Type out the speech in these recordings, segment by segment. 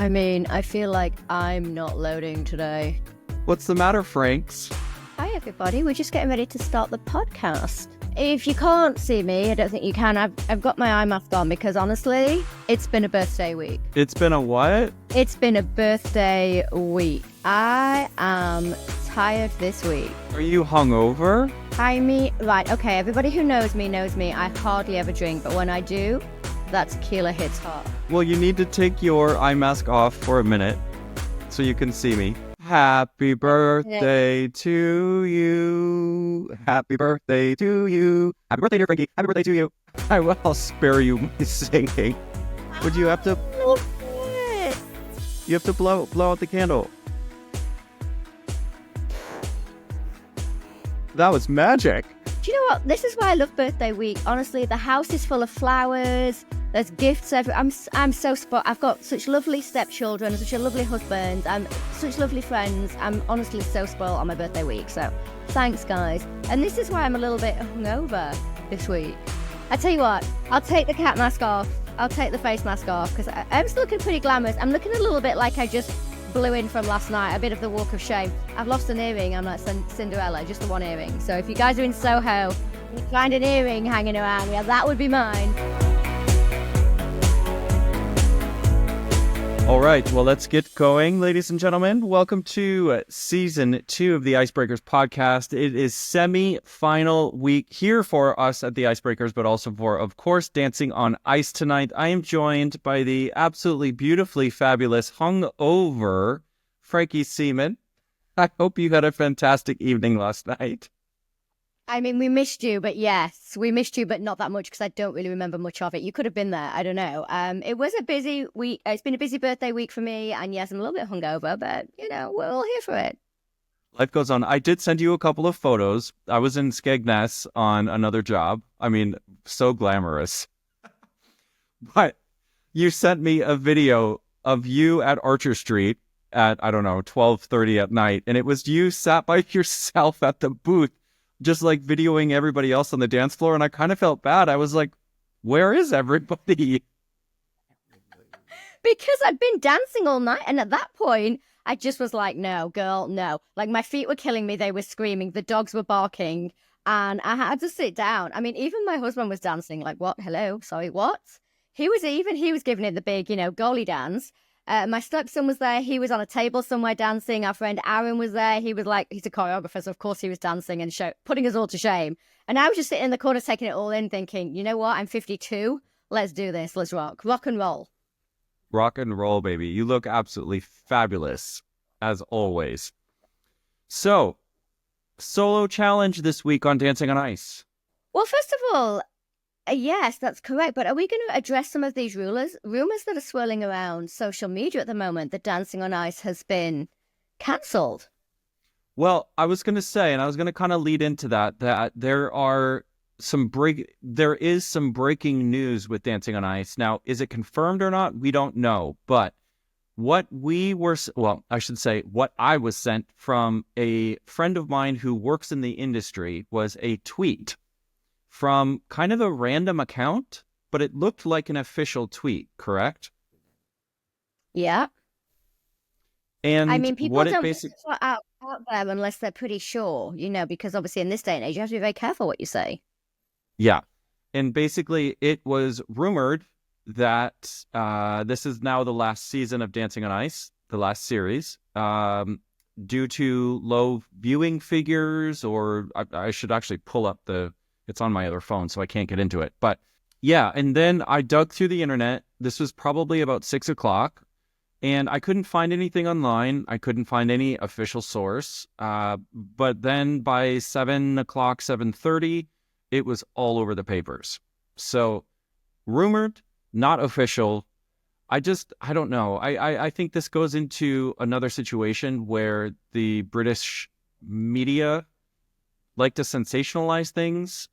I mean, I feel like I'm not loading today. What's the matter, Franks? Hi, everybody. We're just getting ready to start the podcast. If you can't see me, I don't think you can. I've got my eye mask on because, honestly, it's been a birthday week. It's been a what? It's been a birthday week. I am tired this week. Are you hungover? Right, okay, everybody who knows me knows me. I hardly ever drink, but when I do, that tequila hits hard. Well, you need to take your eye mask off for a minute so you can see me. Happy birthday to you. Happy birthday to you. Happy birthday, dear Frankie. Happy birthday to you. I'll spare you my singing. Would you have to? You have to blow out the candle. That was magic. Do you know what? This is why I love birthday week. Honestly, the house is full of flowers. There's gifts everywhere. I'm so spoiled. I've got such lovely stepchildren, such a lovely husband, and such lovely friends. I'm honestly so spoiled on my birthday week. So thanks, guys. And this is why I'm a little bit hungover this week. I tell you what, I'll take the cat mask off. I'll take the face mask off because I'm still looking pretty glamorous. I'm looking a little bit like I just blew in from last night, a bit of the walk of shame. I've lost an earring. I'm like Cinderella, just the one earring. So if you guys are in Soho and you find an earring hanging around, yeah, that would be mine. All right, well, let's get going, ladies and gentlemen. Welcome to Season 2 of the Icebreakers podcast. It is semi-final week here for us at the Icebreakers, but also for, of course, Dancing on Ice tonight. I am joined by the absolutely beautifully fabulous hungover Frankie Seaman. I hope you had a fantastic evening last night. I mean, we missed you, but yes, we missed you, but not that much because I don't really remember much of it. You could have been there. I don't know. It was a busy week. It's been a busy birthday week for me. And yes, I'm a little bit hungover, but, you know, we're all here for it. Life goes on. I did send you a couple of photos. I was in Skegness on another job. I mean, so glamorous. But you sent me a video of you at Archer Street at, I don't know, 12:30 at night. And it was you sat by yourself at the booth, just like videoing everybody else on the dance floor. And I kind of felt bad. I was like, where is everybody? Because I'd been dancing all night. And at that point, I just was like, no, girl, no. Like my feet were killing me. They were screaming. The dogs were barking. And I had to sit down. I mean, even my husband was dancing. Like, what? Hello? Sorry, what? He was giving it the big, goalie dance. My stepson was there. He was on a table somewhere dancing. Our friend Aaron was there. He was like, he's a choreographer, so of course he was dancing and putting us all to shame. And I was just sitting in the corner taking it all in thinking, you know what? I'm 52. Let's do this. Let's rock and roll. Rock and roll, baby. You look absolutely fabulous, as always. So, solo challenge this week on Dancing on Ice. Well, first of all, yes, that's correct. But are we going to address some of these rumors that are swirling around social media at the moment that Dancing on Ice has been cancelled? Well, I was going to say, and I was going to kind of lead into that there is some breaking news with Dancing on Ice. Now, is it confirmed or not? We don't know. But what I was sent from a friend of mine who works in the industry was a tweet from kind of a random account, but it looked like an official tweet, correct? Yeah. And I mean, people don't put it out there unless they're pretty sure, because obviously in this day and age, you have to be very careful what you say. Yeah. And basically, it was rumored that this is now the last season of Dancing on Ice, the last series, due to low viewing figures, or I should actually pull up it's on my other phone, so I can't get into it. But yeah, and then I dug through the internet. This was probably about 6:00, and I couldn't find anything online. I couldn't find any official source. But then by 7:00, 7:30, it was all over the papers. So rumored, not official. I don't know. I think this goes into another situation where the British media like to sensationalize things.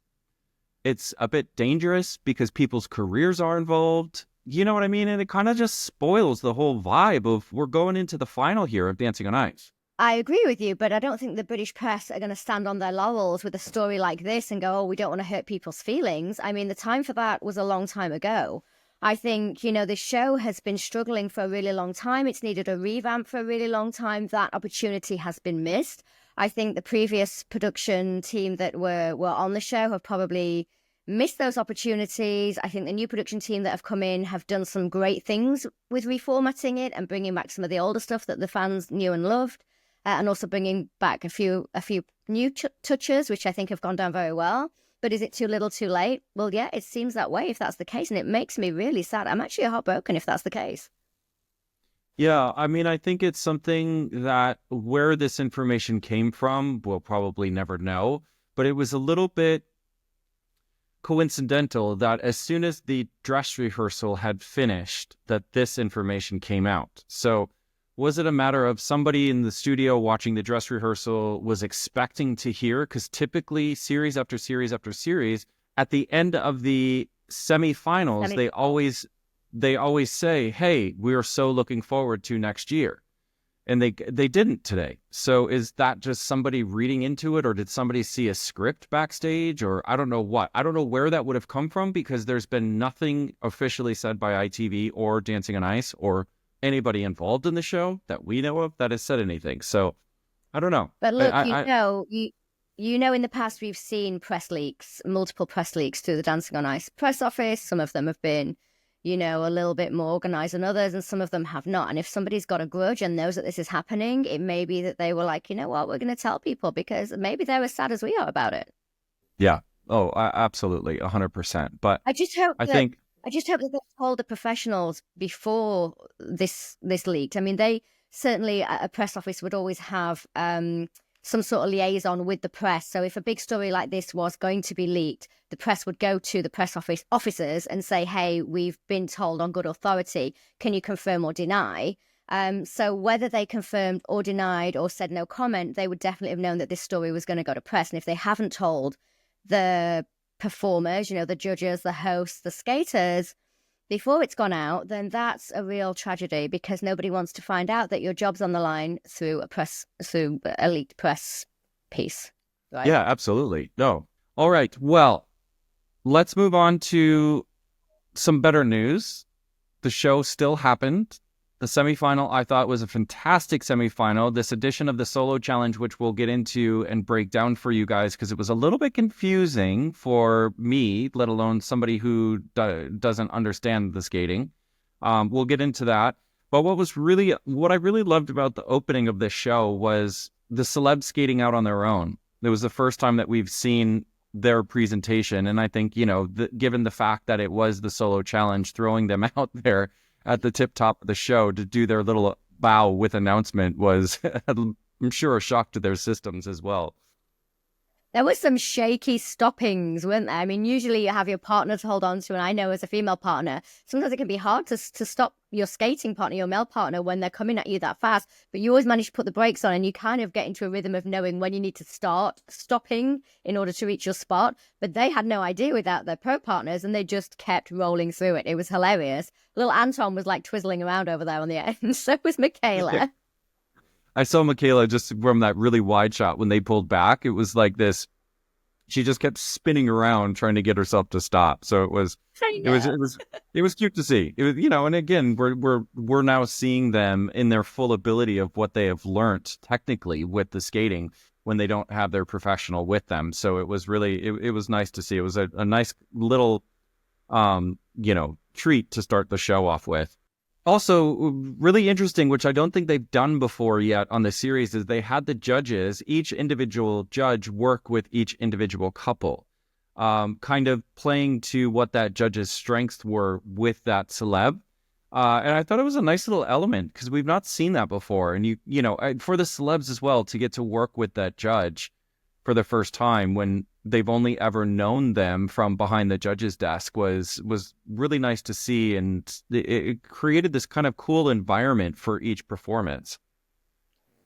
It's a bit dangerous because people's careers are involved. You know what I mean? And it kind of just spoils the whole vibe of we're going into the final here of Dancing on Ice. I agree with you, but I don't think the British press are going to stand on their laurels with a story like this and go, oh, we don't want to hurt people's feelings. I mean, the time for that was a long time ago. I think, this show has been struggling for a really long time. It's needed a revamp for a really long time. That opportunity has been missed. I think the previous production team that were on the show have probably missed those opportunities. I think the new production team that have come in have done some great things with reformatting it and bringing back some of the older stuff that the fans knew and loved, and also bringing back a few new touches, which I think have gone down very well. But is it too little too late? Well, yeah, it seems that way if that's the case. And it makes me really sad. I'm actually heartbroken if that's the case. Yeah, I mean, I think it's something that where this information came from, we'll probably never know. But it was a little bit coincidental that as soon as the dress rehearsal had finished, that this information came out. So was it a matter of somebody in the studio watching the dress rehearsal was expecting to hear? Because typically series after series after series, at the end of the semifinals, they always say, hey, we're so looking forward to next year. And they didn't today. So is that just somebody reading into it, or did somebody see a script backstage, or I don't know what? I don't know where that would have come from, because there's been nothing officially said by ITV or Dancing on Ice or anybody involved in the show that we know of that has said anything. So I don't know. But look, in the past we've seen press leaks, multiple press leaks through the Dancing on Ice press office. Some of them have been, a little bit more organized than others, and some of them have not. And if somebody's got a grudge and knows that this is happening, it may be that they were like, you know what, we're going to tell people, because maybe they're as sad as we are about it. Yeah. Oh, absolutely. 100%. But I just hope that they told the professionals before this leaked. I mean, they certainly, a press office would always have some sort of liaison with the press. So if a big story like this was going to be leaked, the press would go to the press officers and say, hey, we've been told on good authority, can you confirm or deny? So whether they confirmed or denied or said no comment, they would definitely have known that this story was going to go to press. And if they haven't told the performers, the judges, the hosts, the skaters, before it's gone out, then that's a real tragedy, because nobody wants to find out that your job's on the line through a leaked press piece. Right? Yeah, absolutely. No. All right. Well, let's move on to some better news. The show still happened. The semifinal, I thought, was a fantastic semifinal. This edition of the solo challenge, which we'll get into and break down for you guys, because it was a little bit confusing for me, let alone somebody who doesn't understand the skating. We'll get into that. But what I really loved about the opening of this show was the celebs skating out on their own. It was the first time that we've seen their presentation. And I think, given the fact that it was the solo challenge, throwing them out there at the tip top of the show to do their little bow with announcement was, I'm sure, a shock to their systems as well. There was some shaky stoppings, weren't there? I mean, usually you have your partner to hold on to, and I know as a female partner, sometimes it can be hard to stop your skating partner, your male partner, when they're coming at you that fast. But you always manage to put the brakes on, and you kind of get into a rhythm of knowing when you need to start stopping in order to reach your spot. But they had no idea without their pro partners, and they just kept rolling through it. It was hilarious. Little Anton was like twizzling around over there on the end. So was Michaela. I saw Michaela just from that really wide shot when they pulled back. It was like this. She just kept spinning around trying to get herself to stop. So it was cute to see. It was, and again, we're now seeing them in their full ability of what they have learned technically with the skating when they don't have their professional with them. So it was really, it was nice to see. It was a nice little, treat to start the show off with. Also, really interesting, which I don't think they've done before yet on the series, is they had the judges, each individual judge, work with each individual couple, kind of playing to what that judge's strengths were with that celeb. And I thought it was a nice little element, because we've not seen that before. And, for the celebs as well, to get to work with that judge for the first time when they've only ever known them from behind the judge's desk was really nice to see. And it created this kind of cool environment for each performance.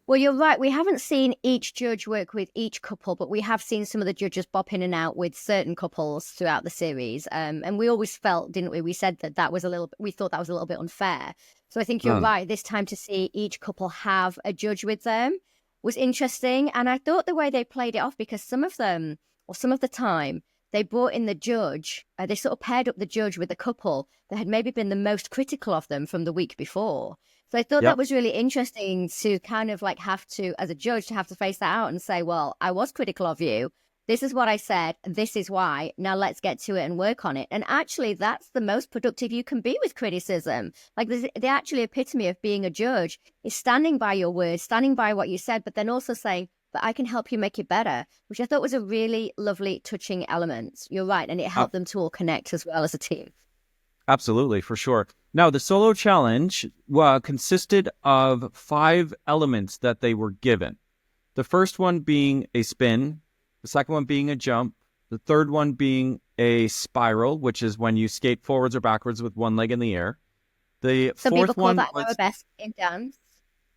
Well, you're right. We haven't seen each judge work with each couple, but we have seen some of the judges bop in and out with certain couples throughout the series. And we always felt, didn't we? We said that was we thought that was a little bit unfair. So I think you're right. This time to see each couple have a judge with them was interesting. And I thought the way they played it off, because some of them, or some of the time, they brought in the judge. They sort of paired up the judge with the couple that had maybe been the most critical of them from the week before. So I thought that Yep. was really interesting to kind of like have to, as a judge, to have to face that out and say, well, I was critical of you. This is what I said. This is why. Now let's get to it and work on it. And actually, that's the most productive you can be with criticism. Like the actually epitome of being a judge is standing by your words, standing by what you said, but then also saying, but I can help you make it better, which I thought was a really lovely, touching element. You're right. And it helped them to all connect as well as a team. Absolutely, for sure. Now, the solo challenge consisted of 5 elements that they were given. The first one being a spin, the second one being a jump, the third one being a spiral, which is when you skate forwards or backwards with one leg in the air. The Some fourth people call one that was arabesque in dance.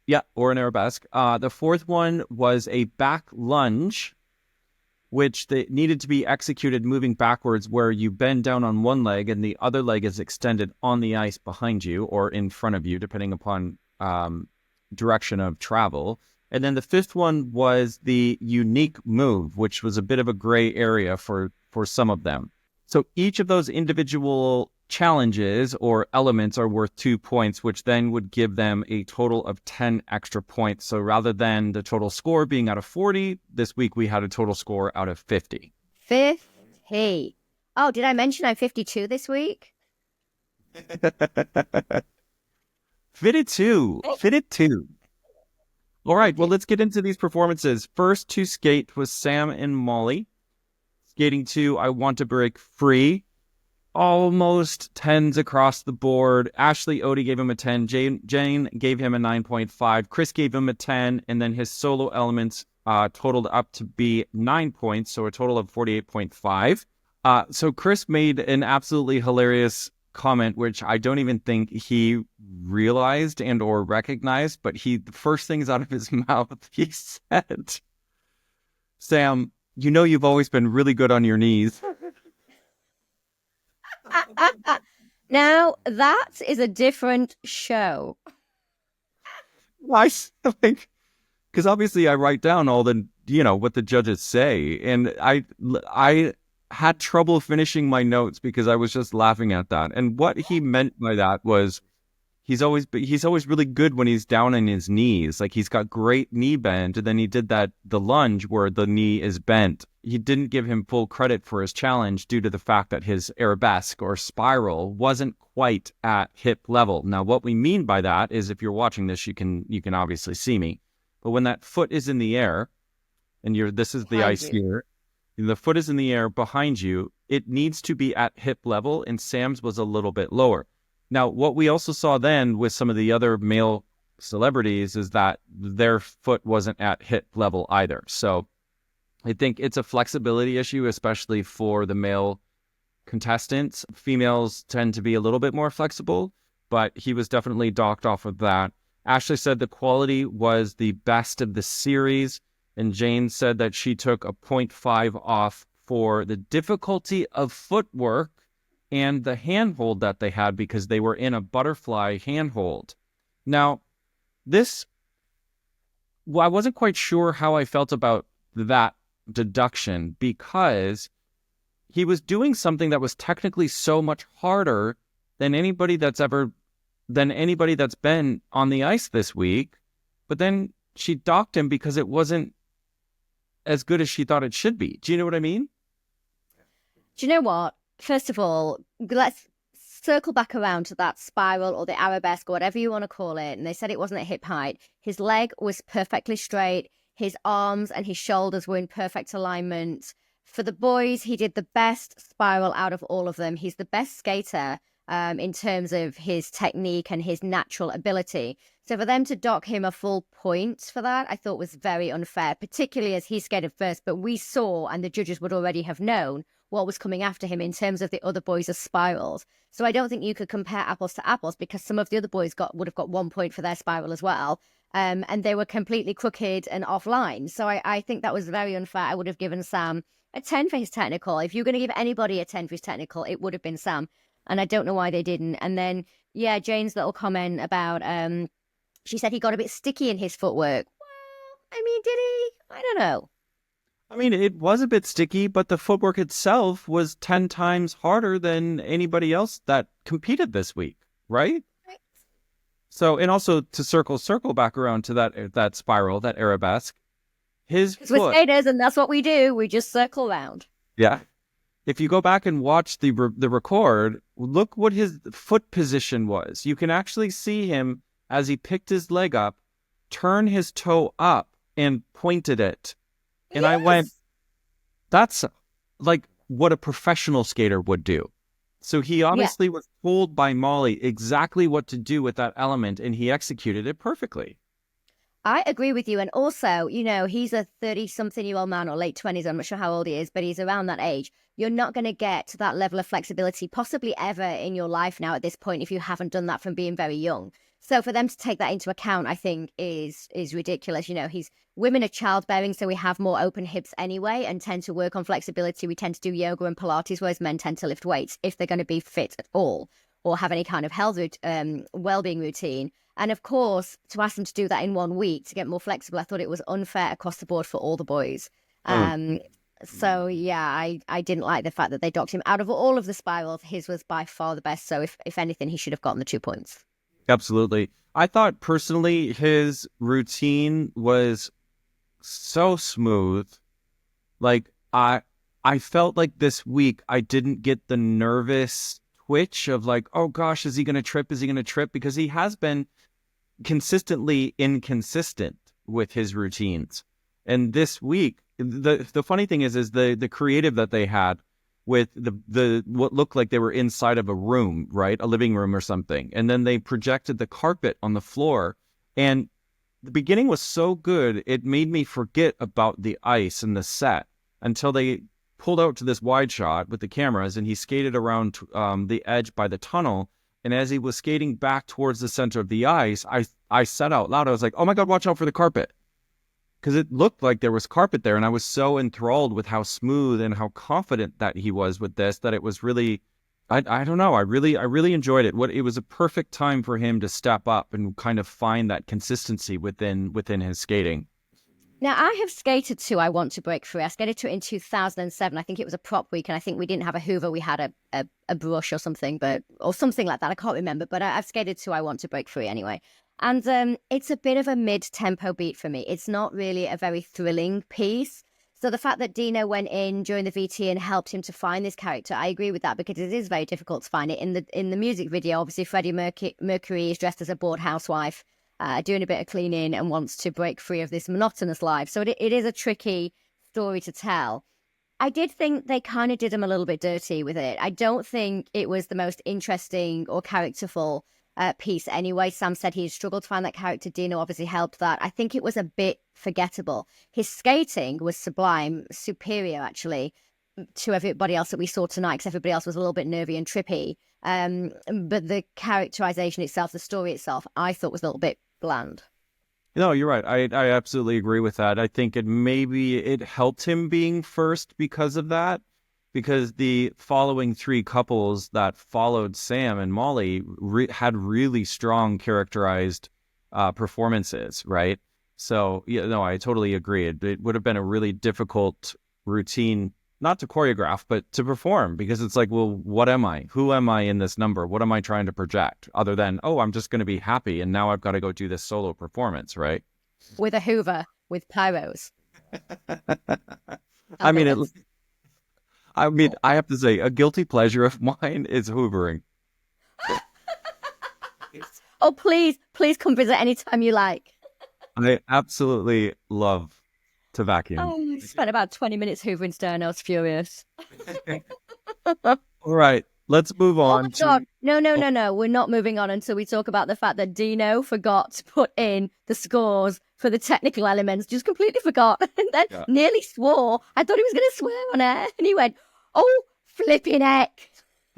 yeah, or an arabesque. The fourth one was a back lunge, which they needed to be executed moving backwards, where you bend down on one leg and the other leg is extended on the ice behind you or in front of you, depending upon direction of travel. And then the fifth one was the unique move, which was a bit of a gray area for some of them. So each of those individual challenges or elements are worth 2 points, which then would give them a total of 10 extra points. So rather than the total score being out of 40, this week we had a total score out of 50. 50. Oh, did I mention I'm 52 this week? Fitted two. All right, well, let's get into these performances. First to skate was Sam and Molly. Skating to I Want to Break Free. Almost 10s across the board. Ashley Odie gave him a 10. Jane gave him a 9.5. Chris gave him a 10. And then his solo elements totaled up to be 9 points, so a total of 48.5. So Chris made an absolutely hilarious comment, which I don't even think he realized and or recognized, but the first things out of his mouth, he said, Sam, you know you've always been really good on your knees. Now, that is a different show. I like, because obviously I write down all the, what the judges say. And I had trouble finishing my notes because I was just laughing at that. And what he meant by that was he's always really good when he's down on his knees. Like he's got great knee bend. And then he did the lunge where the knee is bent. He didn't give him full credit for his challenge due to the fact that his arabesque or spiral wasn't quite at hip level. Now, what we mean by that is if you're watching this, you can obviously see me. But when that foot is in the air, and this is the ice here, the foot is in the air behind you, it needs to be at hip level, and Sam's was a little bit lower. Now, what we also saw then with some of the other male celebrities is that their foot wasn't at hip level either. So I think it's a flexibility issue, especially for the male contestants. Females tend to be a little bit more flexible, but he was definitely docked off of that. Ashley said the quality was the best of the series, and Jane said that she took a 0.5 off for the difficulty of footwork and the handhold that they had because they were in a butterfly handhold. Now, I wasn't quite sure how I felt about that deduction because he was doing something that was technically so much harder than anybody that's been on the ice this week. But then she docked him because it wasn't as good as she thought it should be. Do you know what I mean? Do you know what? First of all, let's circle back around to that spiral or the arabesque or whatever you want to call it. And they said it wasn't at hip height. His leg was perfectly straight. His arms and his shoulders were in perfect alignment. For the boys, he did the best spiral out of all of them. He's the best skater in terms of his technique and his natural ability. So for them to dock him a full point for that, I thought was very unfair, particularly as he skated first. But we saw, and the judges would already have known, what was coming after him in terms of the other boys' spirals. So I don't think you could compare apples to apples because some of the other boys would have got 1 point for their spiral as well. And they were completely crooked and offline. So I think that was very unfair. I would have given Sam a 10 for his technical. If you're going to give anybody a 10 for his technical, it would have been Sam. And I don't know why they didn't. And then, yeah, Jane's little comment about, she said he got a bit sticky in his footwork. Well, I mean, did he? I don't know. I mean, it was a bit sticky, but the footwork itself was 10 times harder than anybody else that competed this week, right? So, and also to circle back around to that spiral, that arabesque, his Because we're foot, skaters and that's what we do. We just circle around. yeah. If you go back and watch the record, look what his foot position was. You can actually see him as he picked his leg up, turn his toe up and pointed it. And I went, that's like what a professional skater would do. So he obviously was told by Molly exactly what to do with that element, and he executed it perfectly. I agree with you. And also, he's a 30-something-year-old man or late 20s. I'm not sure how old he is, but he's around that age. You're not going to get to that level of flexibility possibly ever in your life now at this point if you haven't done that from being very young. So for them to take that into account, I think is ridiculous. Women are childbearing, so we have more open hips anyway and tend to work on flexibility. We tend to do yoga and Pilates, whereas men tend to lift weights if they're going to be fit at all or have any kind of health well-being routine. And of course, to ask them to do that in 1 week to get more flexible, I thought it was unfair across the board for all the boys. So yeah, I didn't like the fact that they docked him. Out of all of the spirals, his was by far the best. So if anything, he should have gotten the 2 points. Absolutely. I thought personally his routine was so smooth. Like I felt like this week I didn't get the nervous twitch of like, oh gosh, is he going to trip? Is he going to trip? Because he has been consistently inconsistent with his routines. And this week, the funny thing is the creative that they had with the what looked like they were inside of a room, right? A living room or something. And then they projected the carpet on the floor. And the beginning was so good, it made me forget about the ice and the set until they pulled out to this wide shot with the cameras and he skated around the edge by the tunnel. And as he was skating back towards the center of the ice, I said out loud, I was like, oh my God, watch out for the carpet. Because it looked like there was carpet there. And I was so enthralled with how smooth and how confident that he was with this, that it was really, I don't know. I really enjoyed it. It was a perfect time for him to step up and kind of find that consistency within his skating. Now, I have skated to I Want to Break Free. I skated to it in 2007. I think it was a prop week, and I think we didn't have a Hoover. We had a brush or something, or something like that. I can't remember, but I've skated to I Want to Break Free anyway. And it's a bit of a mid-tempo beat for me. It's not really a very thrilling piece. So the fact that Dino went in during the VT and helped him to find this character, I agree with that because it is very difficult to find it. In the music video, obviously, Freddie Mercury is dressed as a bored housewife, doing a bit of cleaning and wants to break free of this monotonous life. So it is a tricky story to tell. I did think they kind of did him a little bit dirty with it. I don't think it was the most interesting or characterful piece anyway. Sam said he struggled to find that character. Dino obviously helped that. I think it was a bit forgettable. His skating was sublime, superior actually to everybody else that we saw tonight, because everybody else was a little bit nervy and trippy. But the characterization itself, the story itself, I thought was a little bit bland. No, you're right. I absolutely agree with that. I think it helped him being first because of that. Because the following three couples that followed Sam and Molly had really strong characterized performances, right? So, yeah, no, I totally agree. It would have been a really difficult routine, not to choreograph, but to perform, because it's like, well, what am I? Who am I in this number? What am I trying to project? Other than, oh, I'm just going to be happy, and now I've got to go do this solo performance, right? With a Hoover, with pyros. I mean, I have to say, a guilty pleasure of mine is hoovering. Oh, please come visit anytime you like. I absolutely love to vacuum. Oh, I spent about 20 minutes hoovering stone. I was furious. All right, let's move on. Oh my God. No. We're not moving on until we talk about the fact that Dino forgot to put in the scores for the technical elements. Just completely forgot. And then nearly swore. I thought he was going to swear on air. And he went, oh, flipping heck.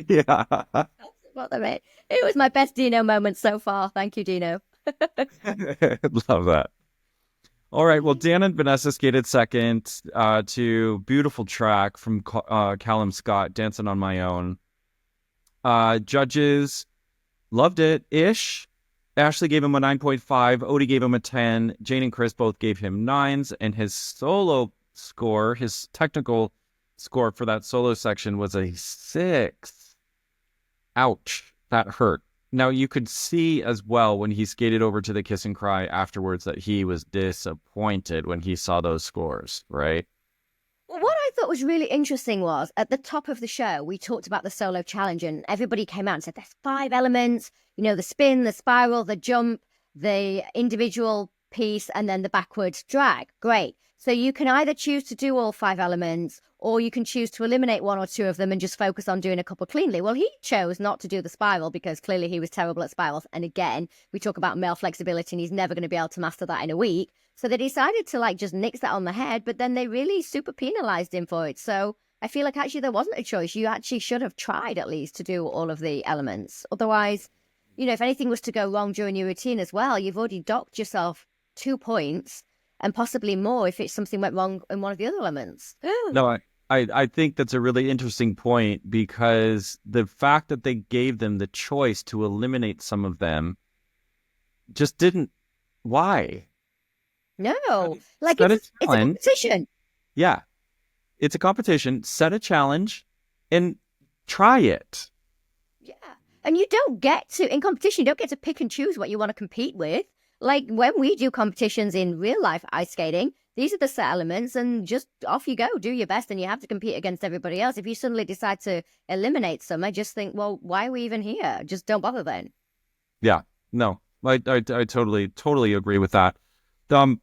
Yeah. That's what they made. It was my best Dino moment so far. Thank you, Dino. Love that. All right. Well, Dan and Vanessa skated second to beautiful track from Callum Scott, Dancing on My Own. Judges loved it-ish. Ashley gave him a 9.5. Odie gave him a 10. Jane and Chris both gave him 9s. And his solo score, his technical score for that solo section was a 6. Ouch, that hurt. Now, you could see as well when he skated over to the Kiss and Cry afterwards that he was disappointed when he saw those scores, right? Well, what I thought was really interesting was at the top of the show, we talked about the solo challenge, and everybody came out and said there's 5 elements, the spin, the spiral, the jump, the individual piece, and then the backwards drag. Great. So you can either choose to do all 5 elements, or you can choose to eliminate 1 or 2 of them and just focus on doing a couple cleanly. Well, he chose not to do the spiral because clearly he was terrible at spirals. And again, we talk about male flexibility and he's never going to be able to master that in a week. So they decided to just nix that on the head, but then they really super penalized him for it. So I feel like actually there wasn't a choice. You actually should have tried at least to do all of the elements. Otherwise, if anything was to go wrong during your routine as well, you've already docked yourself 2 points and possibly more if something went wrong in one of the other elements. No, I think that's a really interesting point because the fact that they gave them the choice to eliminate some of them just didn't. Why? No, it's a competition. Yeah, it's a competition. Set a challenge and try it. Yeah, and you don't get to, in competition, you don't get to pick and choose what you want to compete with. Like when we do competitions in real life ice skating, these are the set elements and just off you go, do your best, and you have to compete against everybody else. If you suddenly decide to eliminate some, I just think, well, why are we even here? Just don't bother then. Yeah, no, I totally agree with that.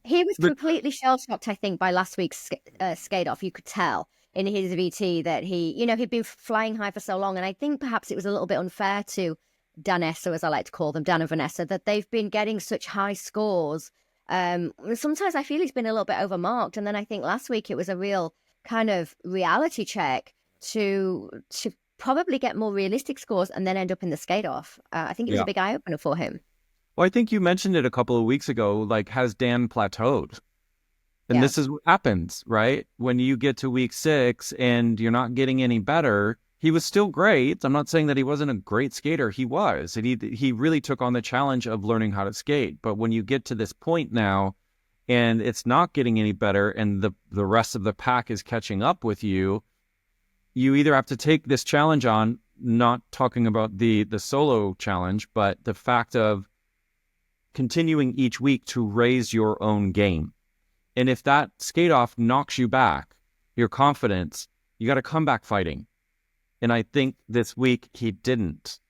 He was completely shell-shocked, I think, by last week's skate off. You could tell in his VT that he'd been flying high for so long, and I think perhaps it was a little bit unfair to Danessa, as I like to call them, Dan and Vanessa, that they've been getting such high scores. Sometimes I feel he's been a little bit overmarked, and then I think last week it was a real kind of reality check to probably get more realistic scores and then end up in the skate off. I think it was a big eye opener for him. Well, I think you mentioned it a couple of weeks ago. Has Dan plateaued? And this is what happens, right? When you get to week 6 and you're not getting any better. He was still great. I'm not saying that he wasn't a great skater. He was. And he really took on the challenge of learning how to skate. But when you get to this point now and it's not getting any better and the rest of the pack is catching up with you, you either have to take this challenge on, not talking about the solo challenge, but the fact of continuing each week to raise your own game. And if that skate off knocks you back, your confidence, you got to come back fighting. And I think this week he didn't.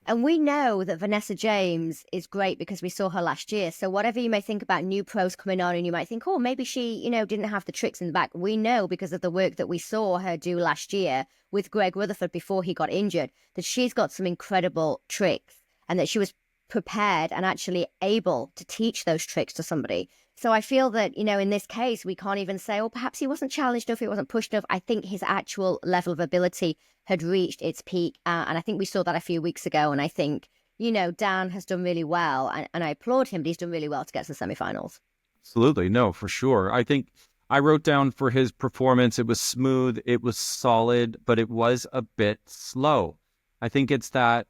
And we know that Vanessa James is great because we saw her last year. So whatever you may think about new pros coming on and you might think, oh, maybe she, didn't have the tricks in the back. We know because of the work that we saw her do last year with Greg Rutherford before he got injured, that she's got some incredible tricks and that she was prepared and actually able to teach those tricks to somebody. So I feel that, in this case, we can't even say, oh, perhaps he wasn't challenged enough, he wasn't pushed enough. I think his actual level of ability had reached its peak. And I think we saw that a few weeks ago. And I think, Dan has done really well. And I applaud him, but he's done really well to get to the semifinals. Absolutely. No, for sure. I think I wrote down for his performance, it was smooth, it was solid, but it was a bit slow. I think it's that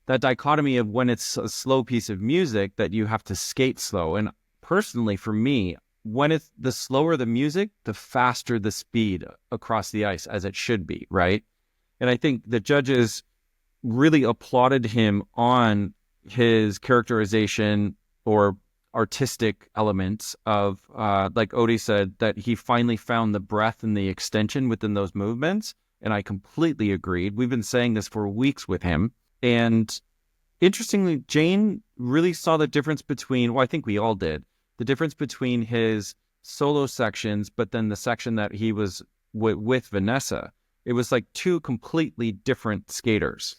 dichotomy of when it's a slow piece of music that you have to skate slow. And personally, for me, when it's the slower the music, the faster the speed across the ice, as it should be, right? And I think the judges really applauded him on his characterization or artistic elements of, like Odie said, that he finally found the breath and the extension within those movements. And I completely agreed. We've been saying this for weeks with him. And interestingly, Jane really saw the difference between, well, I think we all did, the difference between his solo sections, but then the section that he was with Vanessa. It was like 2 completely different skaters.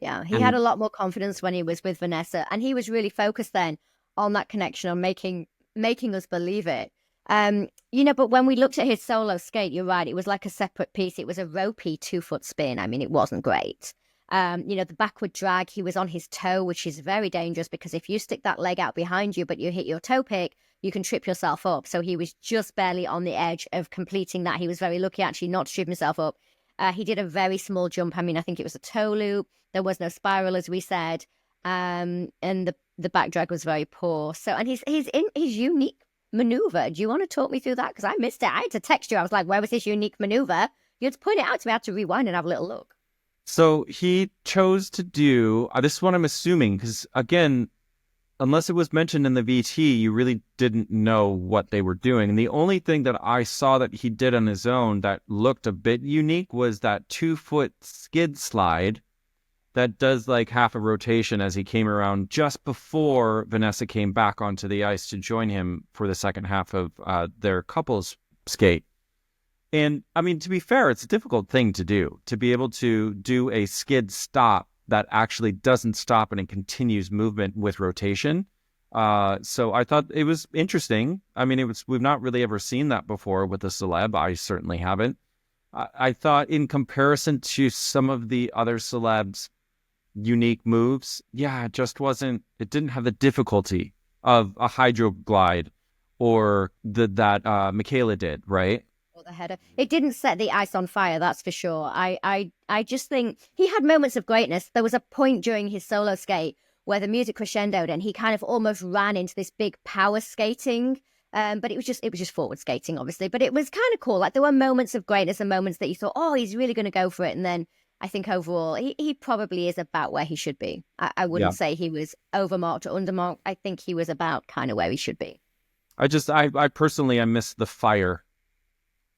Yeah, he had a lot more confidence when he was with Vanessa, and he was really focused then on that connection, on making us believe it. But when we looked at his solo skate, you're right, it was like a separate piece. It was a ropey 2-foot spin. I mean, it wasn't great. The backward drag, he was on his toe, which is very dangerous because if you stick that leg out behind you, but you hit your toe pick, you can trip yourself up. So he was just barely on the edge of completing that. He was very lucky actually not to trip himself up. He did a very small jump. I mean, I think it was a toe loop. There was no spiral, as we said. And the back drag was very poor. So, and his unique maneuver. Do you want to talk me through that? Because I missed it. I had to text you. I was like, where was this unique maneuver? You had to point it out to me. I had to rewind and have a little look. So he chose to do this is what I'm assuming, because again, unless it was mentioned in the VT, you really didn't know what they were doing. And the only thing that I saw that he did on his own that looked a bit unique was that 2-foot skid slide that does like half a rotation as he came around just before Vanessa came back onto the ice to join him for the second half of their couples skate. And I mean, to be fair, it's a difficult thing to do, to be able to do a skid stop that actually doesn't stop and it continues movement with rotation. So I thought it was interesting. I mean, we've not really ever seen that before with a celeb. I certainly haven't. I thought in comparison to some of the other celebs' unique moves, yeah, it didn't have the difficulty of a hydro glide or that Michaela did, right? The header. It didn't set the ice on fire, that's for sure. I just think he had moments of greatness. There was a point during his solo skate where the music crescendoed and he kind of almost ran into this big power skating. But it was just forward skating, obviously. But it was kind of cool. Like there were moments of greatness and moments that you thought, oh, he's really going to go for it. And then I think overall, he probably is about where he should be. I wouldn't say he was overmarked or undermarked. I think he was about kind of where he should be. I personally, I miss the fire.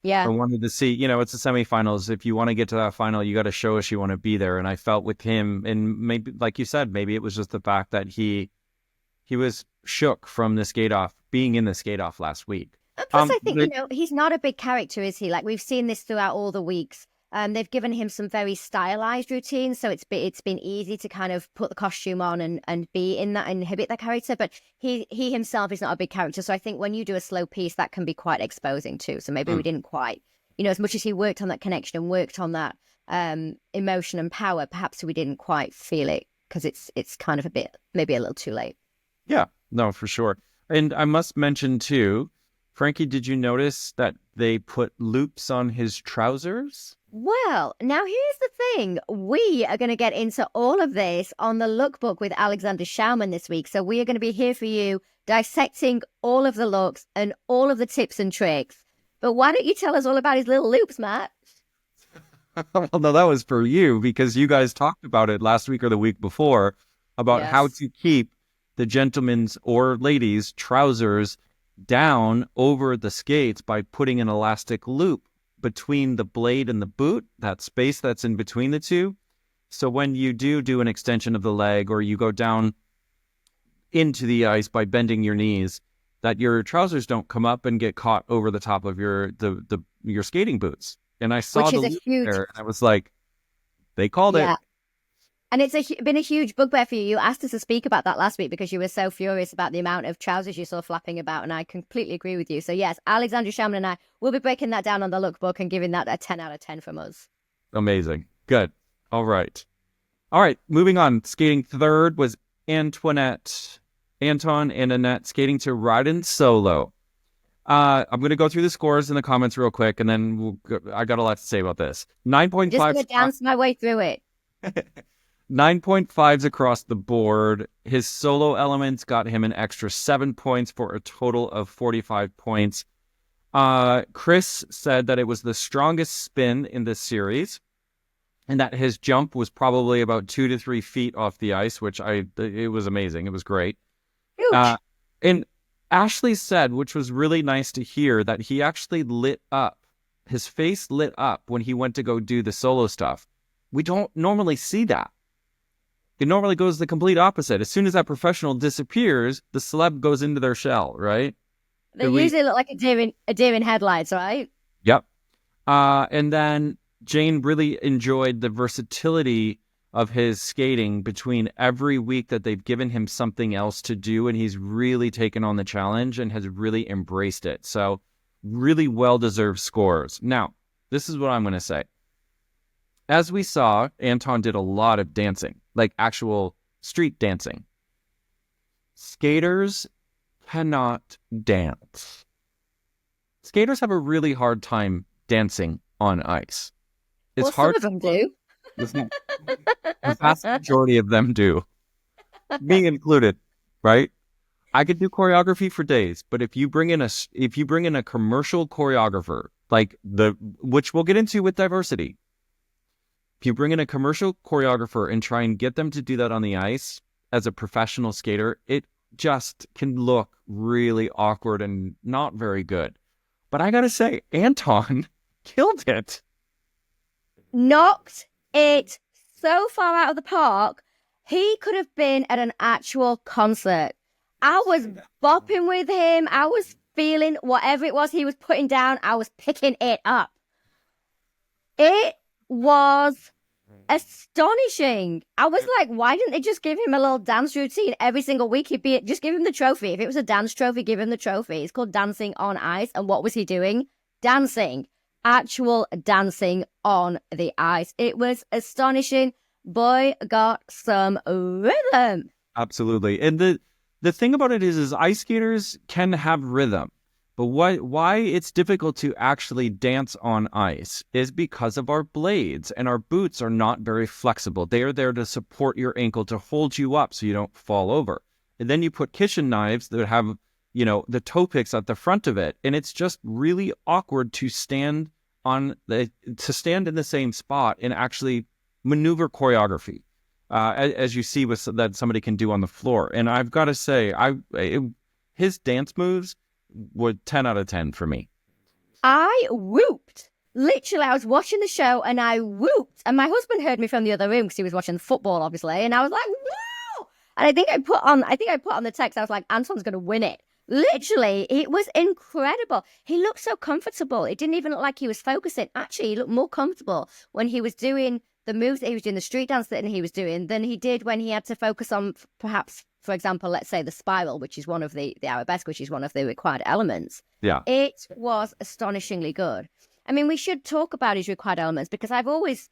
Yeah. I wanted to see, it's the semifinals. If you want to get to that final, you got to show us you want to be there. And I felt with him, and maybe, like you said, maybe it was just the fact that he was shook from the skate off, being in the skate off last week. Plus, I think, he's not a big character, is he? Like we've seen this throughout all the weeks. They've given him some very stylized routines, so it's been easy to kind of put the costume on and be in that, inhibit that character. But he himself is not a big character, so I think when you do a slow piece, that can be quite exposing too. So maybe we didn't quite, as much as he worked on that connection and worked on that emotion and power, perhaps we didn't quite feel it because it's kind of a bit, maybe a little too late. Yeah, no, for sure. And I must mention too, Frankie, did you notice that they put loops on his trousers? Well, now here's the thing. We are going to get into all of this on the lookbook with Alexander Schauman this week. So we are going to be here for you dissecting all of the looks and all of the tips and tricks. But why don't you tell us all about his little loops, Matt? Well, no, that was for you because you guys talked about it last week or the week before about how to keep the gentlemen's or ladies' trousers down over the skates by putting an elastic loop between the blade and the boot, that space that's in between the two. So when you do an extension of the leg or you go down into the ice by bending your knees, that your trousers don't come up and get caught over the top of your skating boots. And I saw the loop there and I was like, they called it. And it's been a huge bugbear for you. You asked us to speak about that last week because you were so furious about the amount of trousers you saw flapping about, and I completely agree with you. So yes, Alexander Schauman and I will be breaking that down on the lookbook and giving that a 10 out of 10 from us. Amazing. Good. All right. Moving on. Skating third was Antoinette. Anton and Annette skating to Ryden solo. I'm going to go through the scores in the comments real quick, and then I got a lot to say about this. 9.5. Just going to dance my way through it. 9.5s across the board. His solo elements got him an extra 7 points for a total of 45 points. Chris said that it was the strongest spin in this series and that his jump was probably about 2 to 3 feet off the ice, which it was amazing. It was great. Huge. And Ashley said, which was really nice to hear, that he actually lit up. His face lit up when he went to go do the solo stuff. We don't normally see that. It normally goes the complete opposite. As soon as that professional disappears, the celeb goes into their shell, right? They usually look like a deer in headlights, right? Yep. And then Jane really enjoyed the versatility of his skating between every week that they've given him something else to do, and he's really taken on the challenge and has really embraced it. So really well-deserved scores. Now, this is what I'm going to say. As we saw, Anton did a lot of dancing, like actual street dancing. Skaters cannot dance. Skaters have a really hard time dancing on ice. It's hard. Some of them do. The vast majority of them do, me included, right? I could do choreography for days, but if you bring in a commercial choreographer, which we'll get into with diversity, if you bring in a commercial choreographer and try and get them to do that on the ice as a professional skater, it just can look really awkward and not very good. But I gotta say, Anton killed it. Knocked it so far out of the park. He could have been at an actual concert. I was bopping with him. I was feeling whatever it was he was putting down. I was picking it up. It was astonishing. I was like, why didn't they just give him a little dance routine every single week? Just give him the trophy. If it was a dance trophy, give him the trophy. It's called Dancing on Ice. And what was he doing? Dancing. Actual dancing on the ice. It was astonishing. Boy got some rhythm. Absolutely. And the thing about it is ice skaters can have rhythm. But why it's difficult to actually dance on ice is because of our blades, and our boots are not very flexible. They are there to support your ankle, to hold you up so you don't fall over. And then you put kitchen knives that have, the toe picks at the front of it, and it's just really awkward to stand in the same spot and actually maneuver choreography, as you see that somebody can do on the floor. And I've got to say, his dance moves were 10 out of 10 for me. I whooped. Literally, I was watching the show and I whooped. And my husband heard me from the other room because he was watching football, obviously. And I was like, "Whoa!" And I think I put on the text, I was like, Anton's going to win it. Literally, it was incredible. He looked so comfortable. It didn't even look like he was focusing. Actually, he looked more comfortable when he was doing the moves that he was doing, the street dance that he was doing, than he did when he had to focus on, perhaps, for example, let's say the spiral, which is one of the arabesque, which is one of the required elements. Yeah. It was astonishingly good. I mean, we should talk about his required elements because I've always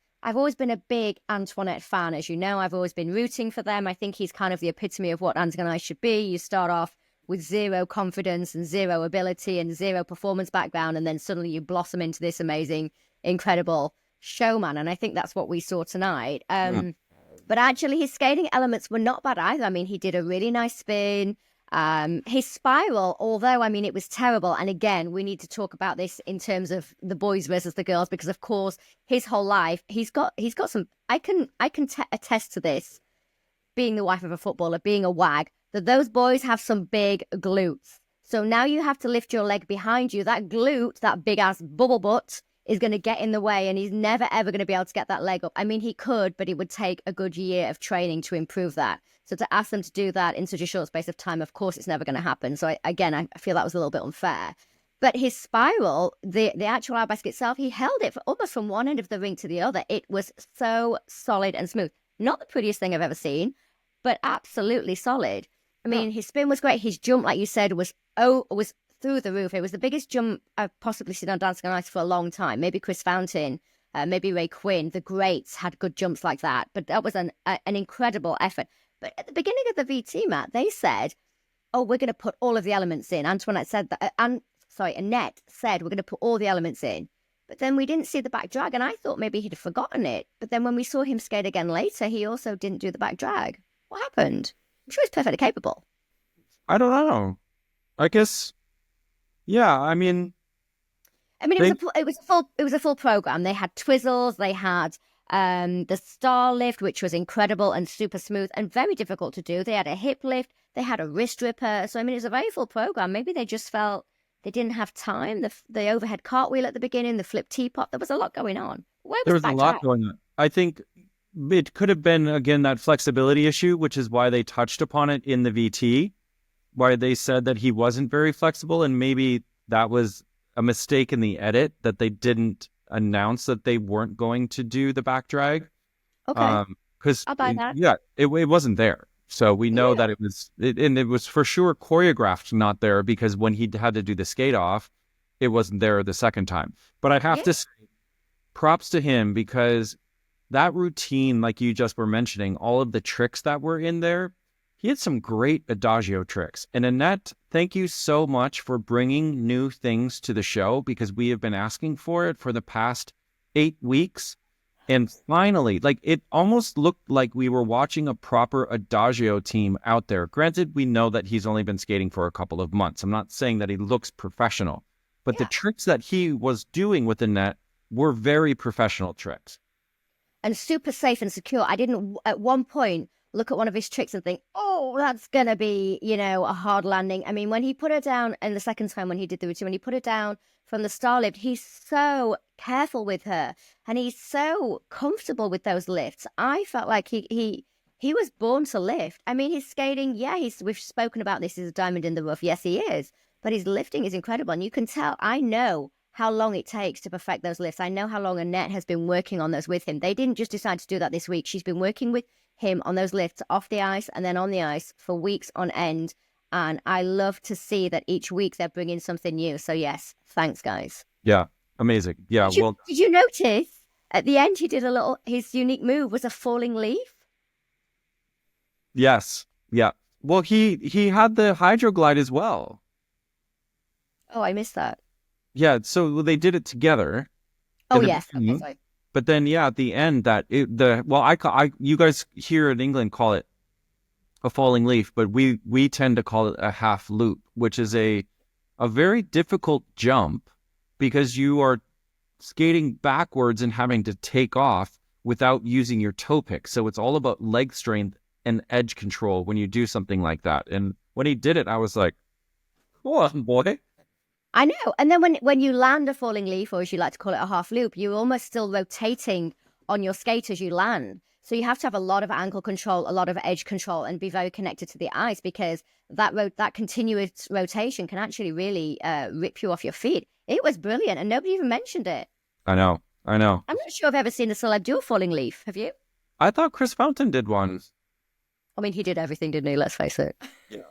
been a big Antoinette fan. As you know, I've always been rooting for them. I think he's kind of the epitome of what Dancing on Ice should be. You start off with zero confidence and zero ability and zero performance background, and then suddenly you blossom into this amazing, incredible showman. And I think that's what we saw tonight. But actually, his skating elements were not bad either. I mean, he did a really nice spin. His spiral, although, I mean, it was terrible. And again, we need to talk about this in terms of the boys versus the girls, because, of course, his whole life, he's got some, I can attest to this, being the wife of a footballer, being a wag, that those boys have some big glutes. So now you have to lift your leg behind you. That glute, that big ass bubble butt, is going to get in the way, and he's never, ever going to be able to get that leg up. I mean, he could, but it would take a good year of training to improve that. So to ask them to do that in such a short space of time, of course, it's never going to happen. So I feel that was a little bit unfair. But his spiral, the actual arabesque itself, he held it almost from one end of the rink to the other. It was so solid and smooth. Not the prettiest thing I've ever seen, but absolutely solid. I mean, his spin was great. His jump, like you said, was through the roof. It was the biggest jump I've possibly seen on Dancing on Ice for a long time. Maybe Chris Fountain, maybe Ray Quinn. The greats had good jumps like that. But that was an incredible effort. But at the beginning of the VT, Matt, they said, oh, we're going to put all of the elements in. Annette said, we're going to put all the elements in. But then we didn't see the back drag, and I thought maybe he'd have forgotten it. But then when we saw him skate again later, he also didn't do the back drag. What happened? I'm sure he's perfectly capable. I don't know. I guess, yeah, I mean, it was a full program. They had twizzles, they had the star lift, which was incredible and super smooth and very difficult to do. They had a hip lift, they had a wrist ripper. So I mean, it was a very full program. Maybe they just felt they didn't have time. The overhead cartwheel at the beginning, the flip teapot. There was a lot going on. There was a lot going on. I think it could have been, again, that flexibility issue, which is why they touched upon it in the VT, why they said that he wasn't very flexible, and maybe that was a mistake in the edit, that they didn't announce that they weren't going to do the back drag. Okay. Because I'll buy that. Yeah, it wasn't there. So we know that it was for sure choreographed not there, because when he had to do the skate off, it wasn't there the second time. But I have to say, props to him, because that routine, like you just were mentioning, all of the tricks that were in there, he had some great adagio tricks. And Annette, thank you so much for bringing new things to the show, because we have been asking for it for the past 8 weeks. And finally, like it almost looked like we were watching a proper Adagio team out there. Granted, we know that he's only been skating for a couple of months. I'm not saying that he looks professional, but the Yeah. tricks that he was doing with the net were very professional tricks. And super safe and secure. I didn't at one point look at one of his tricks and think, oh, that's going to be, a hard landing. I mean, when he put her down, and the second time when he did the routine, when he put her down from the star lift, he's so careful with her and he's so comfortable with those lifts. I felt like he was born to lift. I mean, his skating, yeah, we've spoken about this as a diamond in the rough. Yes, he is. But his lifting is incredible. And you can tell, I know how long it takes to perfect those lifts. I know how long Annette has been working on those with him. They didn't just decide to do that this week. She's been working with him on those lifts off the ice and then on the ice for weeks on end. And I love to see that each week they're bringing something new. So yes, thanks, guys. Yeah, amazing. Yeah, Did you notice at the end he did his unique move was a falling leaf? yes, yeah. Well, he had the hydroglide as well. Oh, I missed that. Yeah, so they did it together. Oh, in the yes. Okay, beginning. sorry. But then, yeah, at the end, you guys here in England call it a falling leaf, but we tend to call it a half loop, which is a very difficult jump because you are skating backwards and having to take off without using your toe pick. So it's all about leg strength and edge control when you do something like that. And when he did it, I was like, "Come on, boy." I know. And then when you land a falling leaf, or as you like to call it, a half loop, you're almost still rotating on your skate as you land. So you have to have a lot of ankle control, a lot of edge control, and be very connected to the ice because that continuous rotation can actually really rip you off your feet. It was brilliant, and nobody even mentioned it. I know. I'm not sure I've ever seen a celeb do a falling leaf. Have you? I thought Chris Fountain did one. I mean, he did everything, didn't he? Let's face it. Yeah,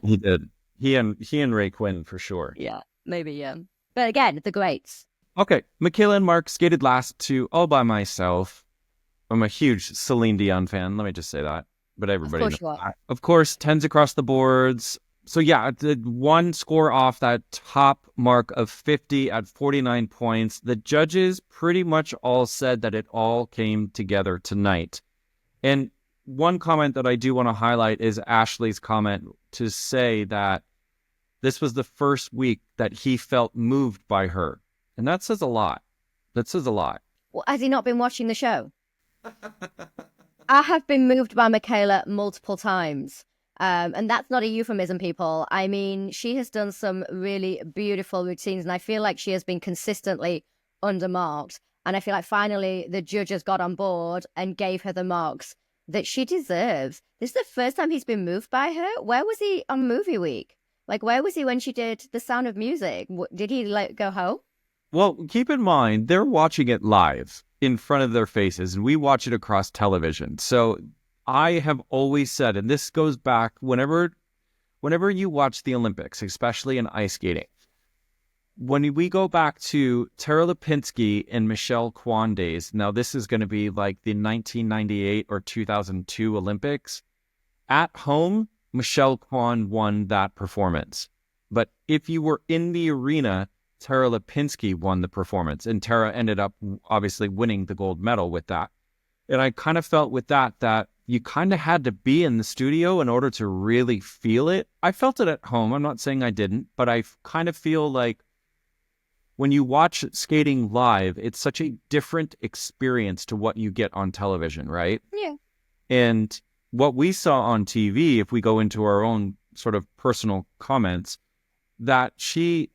he did. He and Ray Quinn for sure. Yeah, maybe, yeah. But again, the greats. Okay, Michaela and Mark skated last to All By Myself. I'm a huge Celine Dion fan. Let me just say that. But everybody knows that. Of course, tens across the boards. So yeah, the one score off that top mark of 50 at 49 points. The judges pretty much all said that it all came together tonight. And one comment that I do want to highlight is Ashley's comment to say that this was the first week that he felt moved by her. And that says a lot. That says a lot. Well, has he not been watching the show? I have been moved by Michaela multiple times. And that's not a euphemism, people. I mean, she has done some really beautiful routines, and I feel like she has been consistently undermarked. And I feel like finally the judges got on board and gave her the marks that she deserves. This is the first time he's been moved by her. Where was he on movie week? Like, where was he when she did The Sound of Music? Did he go home? Well, keep in mind, they're watching it live in front of their faces, and we watch it across television. So I have always said, and this goes back whenever you watch the Olympics, especially in ice skating, when we go back to Tara Lipinski and Michelle Kwan days, now this is going to be like the 1998 or 2002 Olympics. At home, Michelle Kwan won that performance. But if you were in the arena, Tara Lipinski won the performance, and Tara ended up obviously winning the gold medal with that. And I kind of felt with that you kind of had to be in the studio in order to really feel it. I felt it at home. I'm not saying I didn't, but I kind of feel like when you watch skating live, it's such a different experience to what you get on television, right? Yeah. And what we saw on TV, if we go into our own sort of personal comments, that she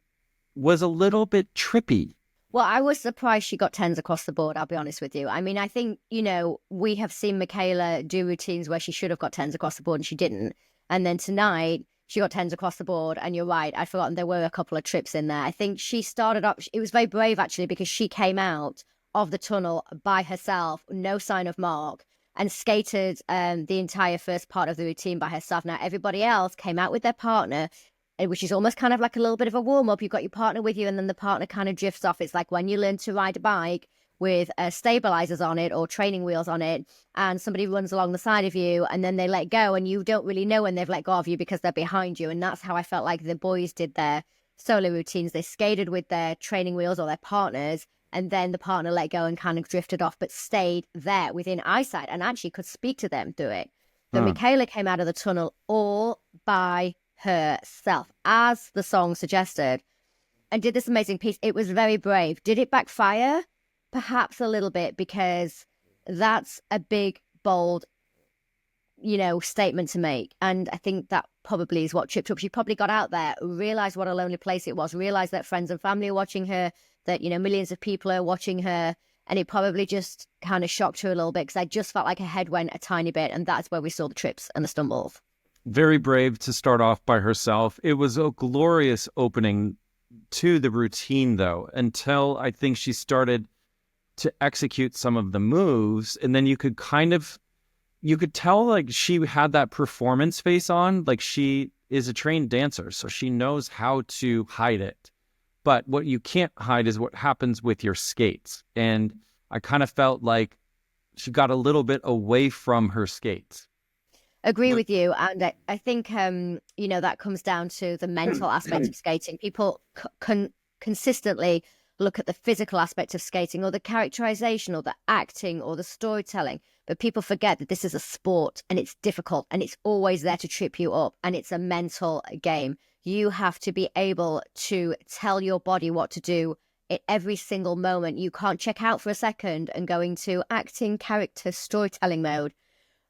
was a little bit trippy. Well, I was surprised she got tens across the board, I'll be honest with you. I mean, I think, we have seen Michaela do routines where she should have got tens across the board and she didn't. And then tonight, she got tens across the board. And you're right, I'd forgotten there were a couple of trips in there. I think she started up, it was very brave actually, because she came out of the tunnel by herself, no sign of Mark, and skated the entire first part of the routine by herself. Now, everybody else came out with their partner, which is almost kind of like a little bit of a warm-up. You've got your partner with you, and then the partner kind of drifts off. It's like when you learn to ride a bike with stabilizers on it or training wheels on it, and somebody runs along the side of you, and then they let go, and you don't really know when they've let go of you because they're behind you. And that's how I felt like the boys did their solo routines. They skated with their training wheels or their partners, and then the partner let go and kind of drifted off, but stayed there within eyesight and actually could speak to them through it. Then Michaela came out of the tunnel all by herself, as the song suggested, and did this amazing piece. It was very brave. Did it backfire? Perhaps a little bit, because that's a big, bold, statement to make. And I think that probably is what tripped up. She probably got out there, realized what a lonely place it was, realized that friends and family are watching her, that, millions of people are watching her. And it probably just kind of shocked her a little bit, because I just felt like her head went a tiny bit. And that's where we saw the trips and the stumbles. Very brave to start off by herself. It was a glorious opening to the routine, though, until I think she started to execute some of the moves. And then you could tell like she had that performance face on, like she is a trained dancer, so she knows how to hide it. But what you can't hide is what happens with your skates. And I kind of felt like she got a little bit away from her skates. Agree with you. And I think, that comes down to the mental aspect of skating. People consistently look at the physical aspect of skating, or the characterization, or the acting, or the storytelling. But people forget that this is a sport, and it's difficult, and it's always there to trip you up. And it's a mental game. You have to be able to tell your body what to do at every single moment. You can't check out for a second and go into acting, character, storytelling mode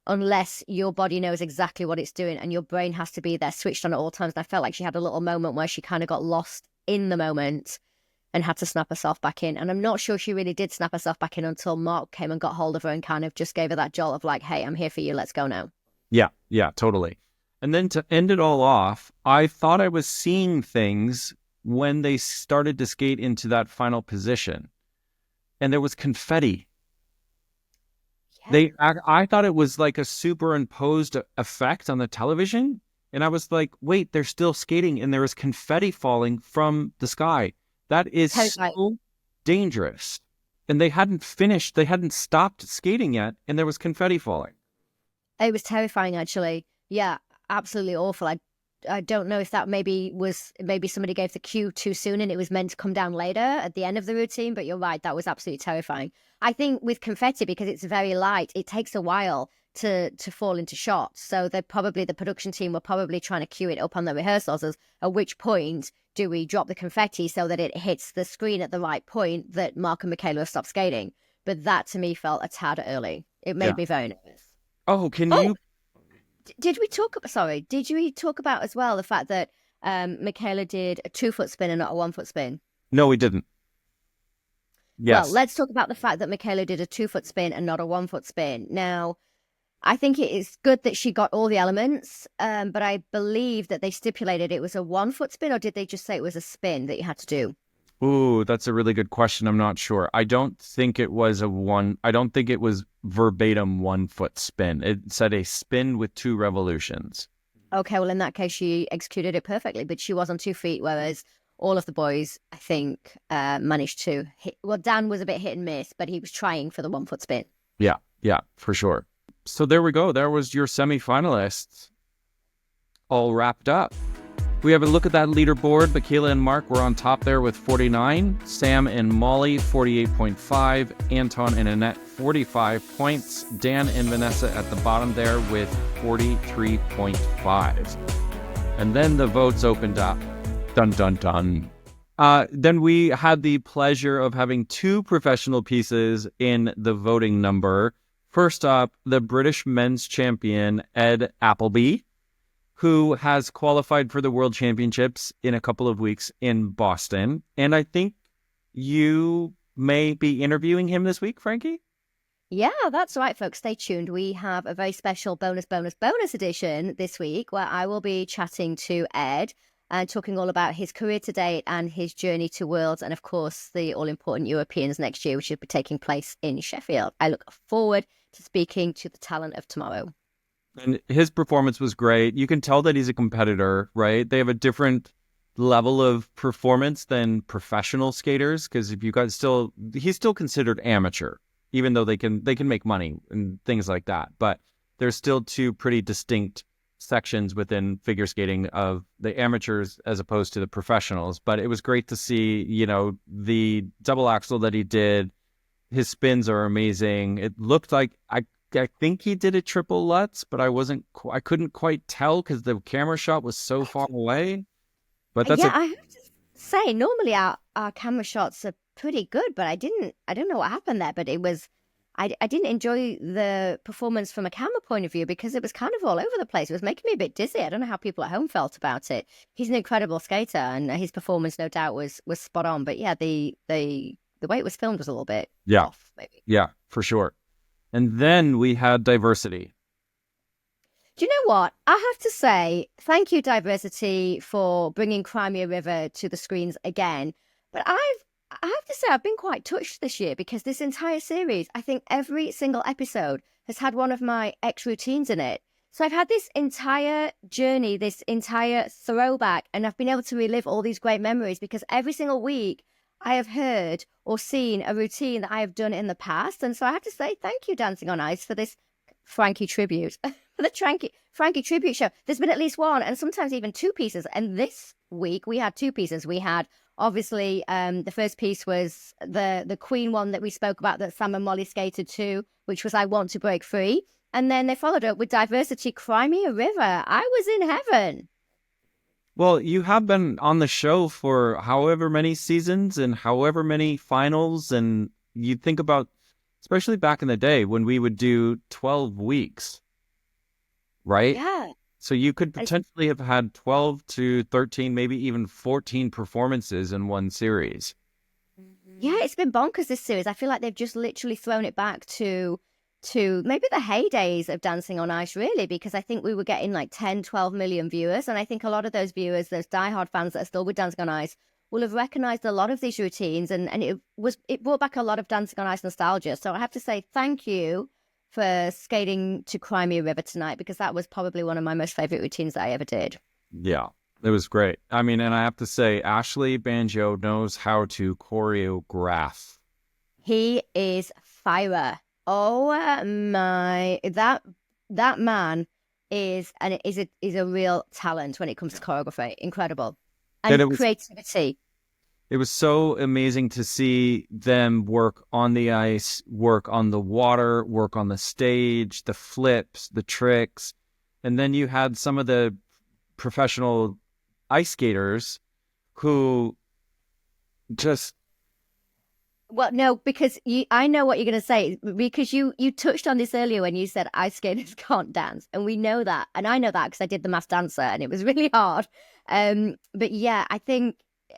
unless your body knows exactly what it's doing, and your brain has to be there switched on at all times. And I felt like she had a little moment where she kind of got lost in the moment and had to snap herself back in. And I'm not sure she really did snap herself back in until Mark came and got hold of her and kind of just gave her that jolt of like, hey, I'm here for you. Let's go now. Yeah, totally. And then to end it all off, I thought I was seeing things when they started to skate into that final position. And there was confetti. I thought it was like a superimposed effect on the television. And I was like, wait, they're still skating and there is confetti falling from the sky. That is so dangerous. And they hadn't stopped skating yet, and there was confetti falling. It was terrifying, actually. Yeah, absolutely awful. I don't know if that maybe somebody gave the cue too soon and it was meant to come down later at the end of the routine, but you're right, that was absolutely terrifying. I think with confetti, because it's very light, it takes a while to fall into shots. So the production team were probably trying to cue it up on the rehearsals as at which point do we drop the confetti so that it hits the screen at the right point that Mark and Michaela have stopped skating. But that to me felt a tad early. It made me very nervous. Oh, you... Did we talk about as well the fact that Michaela did a 2-foot spin and not a 1-foot spin? No, we didn't. Yes. Well, let's talk about the fact that Michaela did a 2-foot spin and not a 1-foot spin. Now, I think it is good that she got all the elements, but I believe that they stipulated it was a 1-foot spin, or did they just say it was a spin that you had to do? Ooh, that's a really good question. I'm not sure. I don't think it was verbatim 1-foot spin. It said a spin with 2 revolutions. Okay, well, in that case, she executed it perfectly, but she was on 2 feet, whereas all of the boys, I think, managed to hit. Well, Dan was a bit hit and miss, but he was trying for the 1-foot spin. Yeah, for sure. So there we go. There was your semifinalists all wrapped up. We have a look at that leaderboard. Michaela and Mark were on top there with 49. Sam and Molly, 48.5. Anton and Annette, 45 points. Dan and Vanessa at the bottom there with 43.5. And then the votes opened up. Dun, dun, dun. Then we had the pleasure of having 2 professional pieces in the voting number. First up, the British men's champion, Ed Appleby, who has qualified for the World Championships in a couple of weeks in Boston. And I think you may be interviewing him this week, Frankie? Yeah, that's right, folks. Stay tuned. We have a very special bonus edition this week where I will be chatting to Ed and talking all about his career to date and his journey to Worlds, and of course the all-important Europeans next year, which should be taking place in Sheffield. I look forward to speaking to the talent of tomorrow. And his performance was great. You can tell that he's a competitor, right? They have a different level of performance than professional skaters, because he's still considered amateur, even though they can make money and things like that. But there's still 2 pretty distinct sections within figure skating of the amateurs as opposed to the professionals. But it was great to see, the double axel that he did. His spins are amazing. It looked like I think he did a triple Lutz, but I couldn't quite tell because the camera shot was so far away. But that's Yeah, I have to say, normally our camera shots are pretty good, but I don't know what happened there, but I didn't enjoy the performance from a camera point of view because it was kind of all over the place. It was making me a bit dizzy. I don't know how people at home felt about it. He's an incredible skater, and his performance, no doubt, was spot on. But yeah, the way it was filmed was a little bit off, maybe. Yeah, for sure. And then we had diversity. Do you know what? I have to say, thank you, Diversity, for bringing Crimea River to the screens again. But I have to say, I've been quite touched this year because this entire series, I think every single episode has had one of my ex routines in it. So I've had this entire journey, this entire throwback, and I've been able to relive all these great memories because every single week I have heard or seen a routine that I have done in the past. And so I have to say, thank you, Dancing on Ice, for this Frankie tribute. For the Frankie tribute show. There's been at least one and sometimes even two pieces. And this week we had two pieces. We had obviously the first piece was the Queen one that we spoke about that Sam and Molly skated to, which was I Want to Break Free. And then they followed up with Diversity Crimea River. I was in heaven. Well, you have been on the show for however many seasons and however many finals. And you think about, especially back in the day when we would do 12 weeks, right? Yeah. So you could potentially have had 12 to 13, maybe even 14 performances in one series. Yeah, it's been bonkers, this series. I feel like they've just literally thrown it back to maybe the heydays of Dancing on Ice, really, because I think we were getting like 10, 12 million viewers. And I think a lot of those viewers, those diehard fans that are still with Dancing on Ice, will have recognized a lot of these routines. And it brought back a lot of Dancing on Ice nostalgia. So I have to say thank you for skating to Crimea River tonight, because that was probably one of my most favorite routines that I ever did. Yeah, it was great. I mean, and I have to say, Ashley Banjo knows how to choreograph. He is fire. Oh my, that man is a real talent when it comes to choreography. Incredible. And creativity. It was so amazing to see them work on the ice, work on the water, work on the stage, the flips, the tricks. And then you had some of the professional ice skaters who just... Well, no, because I know what you're going to say, because you touched on this earlier when you said ice skaters can't dance. And we know that. And I know that because I did The Masked Dancer and it was really hard. But yeah, I think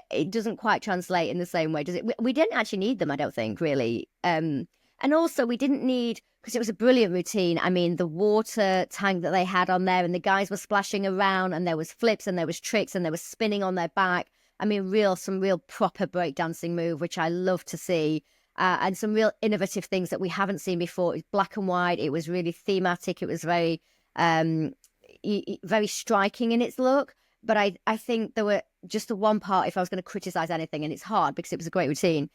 it doesn't quite translate in the same way, does it? We didn't actually need them, I don't think, really. And also we didn't need, because it was a brilliant routine. I mean, the water tank that they had on there and the guys were splashing around and there was flips and there was tricks and there was spinning on their back. I mean, some real proper breakdancing move, which I love to see. And some real innovative things that we haven't seen before. It was black and white. It was really thematic. It was very, very striking in its look. But I think there were just the one part, if I was going to criticize anything, and it's hard because it was a great routine,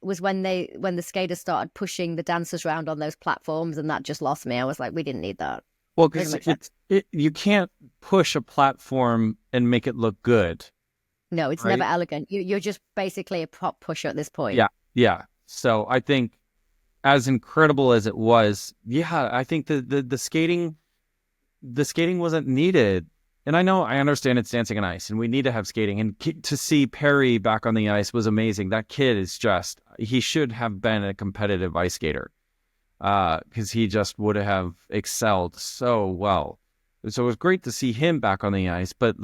was when the skaters started pushing the dancers around on those platforms, and that just lost me. I was like, we didn't need that. Well, because you can't push a platform and make it look good. No, it's never elegant. You're just basically a prop pusher at this point. Yeah. So I think, as incredible as it was, I think the skating wasn't needed. And I understand it's Dancing on Ice and we need to have skating. And to see Perry back on the ice was amazing. That kid is he should have been a competitive ice skater because he just would have excelled so well. So it was great to see him back on the ice. But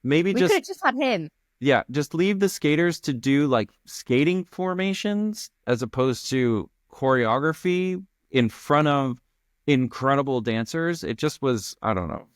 maybe we could have just had him. Yeah, just leave the skaters to do skating formations as opposed to choreography in front of incredible dancers. It just was, I don't know.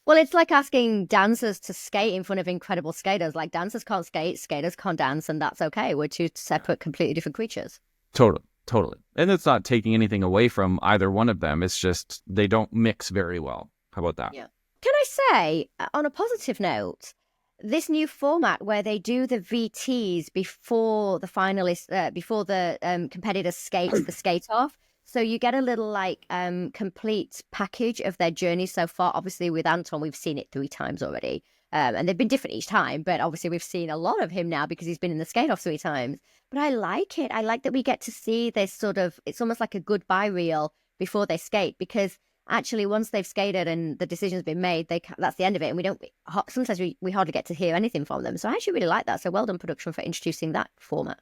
Well, it's like asking dancers to skate in front of incredible skaters. Like, dancers can't skate, skaters can't dance, and that's okay. We're two separate, completely different creatures. Totally. And it's not taking anything away from either one of them. It's just they don't mix very well. How about that? Yeah. Can I say, on a positive note, this new format where they do the VTs before the finalists, before the competitors skate the skate off. So you get a little like complete package of their journey so far. Obviously, with Anton, we've seen it 3 times already. And they've been different each time, but obviously we've seen a lot of him now because he's been in the skate off 3 times. But I like it. I like that we get to see this sort of, it's almost like a goodbye reel before they skate, because actually once they've skated and the decision's been made, that's the end of it. And we don't, sometimes we hardly get to hear anything from them. So I actually really like that. So well done, production, for introducing that format.